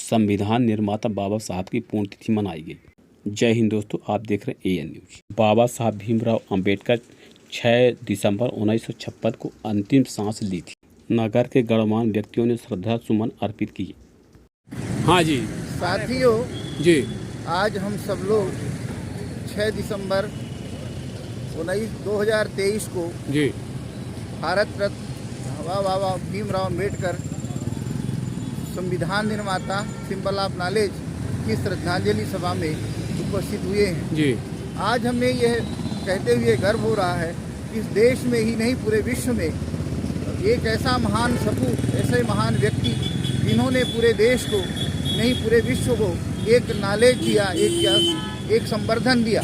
संविधान निर्माता बाबा साहब की पुण्यतिथि मनाई गई। जय हिंद दोस्तों, आप देख रहे हैं AN न्यूज। बाबा साहब भीमराव अंबेडकर 6 दिसंबर 1956 को अंतिम सांस ली थी। नगर के गणमान्य व्यक्तियों ने श्रद्धा सुमन अर्पित किए। हाँ जी साथियों जी, आज हम सब लोग 6 दिसंबर 2023 को जी भारत रत्न बाबा भीमराव अंबेडकर संविधान निर्माता सिंबल ऑफ नॉलेज की श्रद्धांजलि सभा में उपस्थित हुए हैं। जी आज हमें यह कहते हुए गर्व हो रहा है कि इस देश में ही नहीं पूरे विश्व में एक ऐसा महान सपूत, ऐसे महान व्यक्ति जिन्होंने पूरे देश को नहीं पूरे विश्व को एक नॉलेज दिया, एक संवर्धन दिया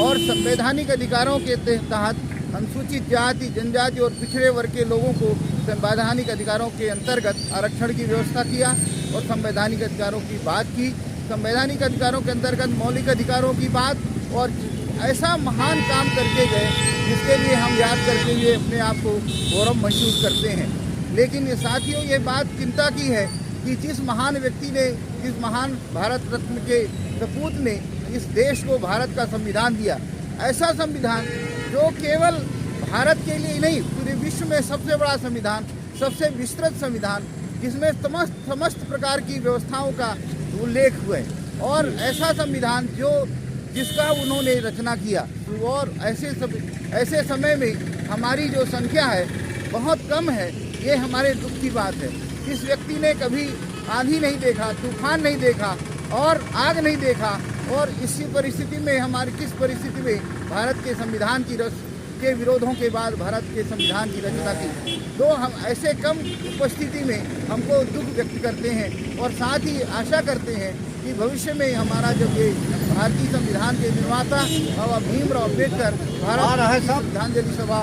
और संवैधानिक अधिकारों के तहत अनुसूचित जाति, जनजाति और पिछड़े वर्ग के लोगों को संवैधानिक अधिकारों के अंतर्गत आरक्षण की व्यवस्था किया और संवैधानिक अधिकारों की बात की। संवैधानिक अधिकारों के अंतर्गत मौलिक अधिकारों की बात और ऐसा महान काम करके गए जिसके लिए हम याद करके हुए अपने आप को गौरव महसूस करते हैं। लेकिन ये साथियों, ये बात चिंता की है कि जिस महान व्यक्ति ने, जिस महान भारत रत्न के सपूत ने इस देश को भारत का संविधान दिया, ऐसा संविधान जो केवल भारत के लिए नहीं पूरे विश्व में सबसे बड़ा संविधान, सबसे विस्तृत संविधान, जिसमें समस्त प्रकार की व्यवस्थाओं का उल्लेख हुआ है और ऐसा संविधान जिसका उन्होंने रचना किया और ऐसे समय में हमारी जो संख्या है बहुत कम है। ये हमारे दुख की बात है। इस व्यक्ति ने कभी आंधी नहीं देखा, तूफान नहीं देखा और आग नहीं देखा और इसी परिस्थिति में किस परिस्थिति में भारत के संविधान के विरोधों के बाद भारत के संविधान की रचना की। तो हम ऐसे कम उपस्थिति में हमको दुख व्यक्त करते हैं और साथ ही आशा करते हैं कि भविष्य में हमारा जब ये भारतीय संविधान के निर्माता बाबा भीमराव अंबेडकर भारत श्रद्धांजलि सभा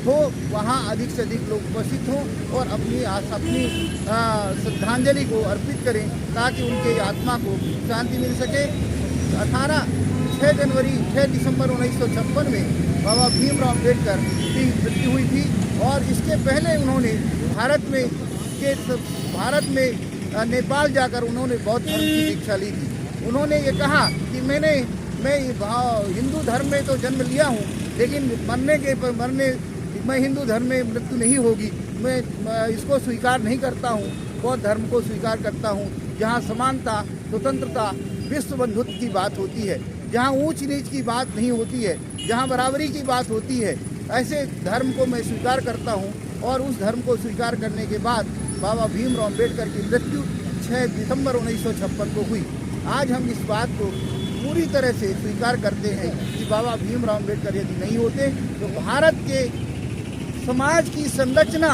हो, वहाँ अधिक से अधिक लोग उपस्थित हों और अपनी श्रद्धांजलि को अर्पित करें ताकि उनके आत्मा को शांति मिल सके। 6 दिसंबर 1956 में बाबा भीमराव अंबेडकर की मृत्यु हुई थी और इसके पहले उन्होंने भारत में नेपाल जाकर उन्होंने बौद्ध धर्म की दीक्षा ली थी। उन्होंने ये कहा कि मैं हिंदू धर्म में तो जन्म लिया हूँ, लेकिन मैं हिंदू धर्म में मृत्यु नहीं होगी। मैं इसको स्वीकार नहीं करता हूँ, बौद्ध धर्म को स्वीकार करता हूँ, जहाँ समानता, स्वतंत्रता, विश्व बंधुत्व की बात होती है, जहाँ ऊंच नीच की बात नहीं होती है, जहाँ बराबरी की बात होती है, ऐसे धर्म को मैं स्वीकार करता हूँ। और उस धर्म को स्वीकार करने के बाद बाबा भीमराव अंबेडकर की मृत्यु 6 दिसंबर 1956 को हुई। आज हम इस बात को पूरी तरह से स्वीकार करते हैं कि बाबा भीमराव अंबेडकर यदि नहीं होते तो भारत के समाज की संरचना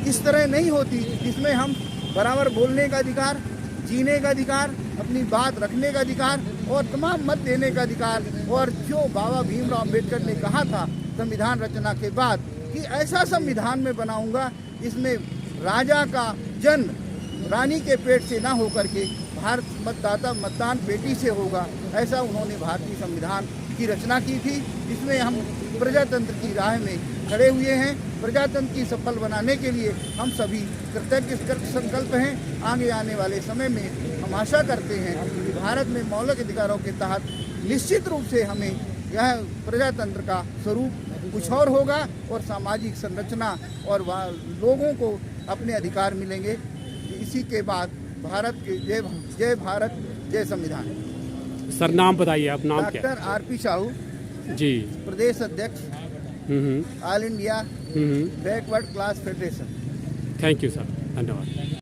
इस तरह नहीं होती जिसमें हम बराबर बोलने का अधिकार, जीने का अधिकार, अपनी बात रखने का अधिकार और तमाम मत देने का अधिकार, और जो बाबा भीमराव अंबेडकर ने कहा था संविधान रचना के बाद कि ऐसा संविधान मैं बनाऊंगा इसमें राजा का जन्म रानी के पेट से ना होकर के भारत मतदान पेटी से होगा, ऐसा उन्होंने भारतीय संविधान की रचना की थी। इसमें हम प्रजातंत्र की राह में खड़े हुए हैं। प्रजातंत्र की सफल बनाने के लिए हम सभी कृतज्ञ संकल्प हैं। आगे आने वाले समय में हम आशा करते हैं कि भारत में मौलिक अधिकारों के तहत निश्चित रूप से हमें यह प्रजातंत्र का स्वरूप कुछ और होगा और सामाजिक संरचना और लोगों को अपने अधिकार मिलेंगे। इसी के बाद भारत के जय भारत, जय संविधान। सर नाम बताइए, आप नाम क्या? डॉक्टर RP साहू जी, प्रदेश अध्यक्ष all India backward class federation. Thank you sir, धन्यवाद।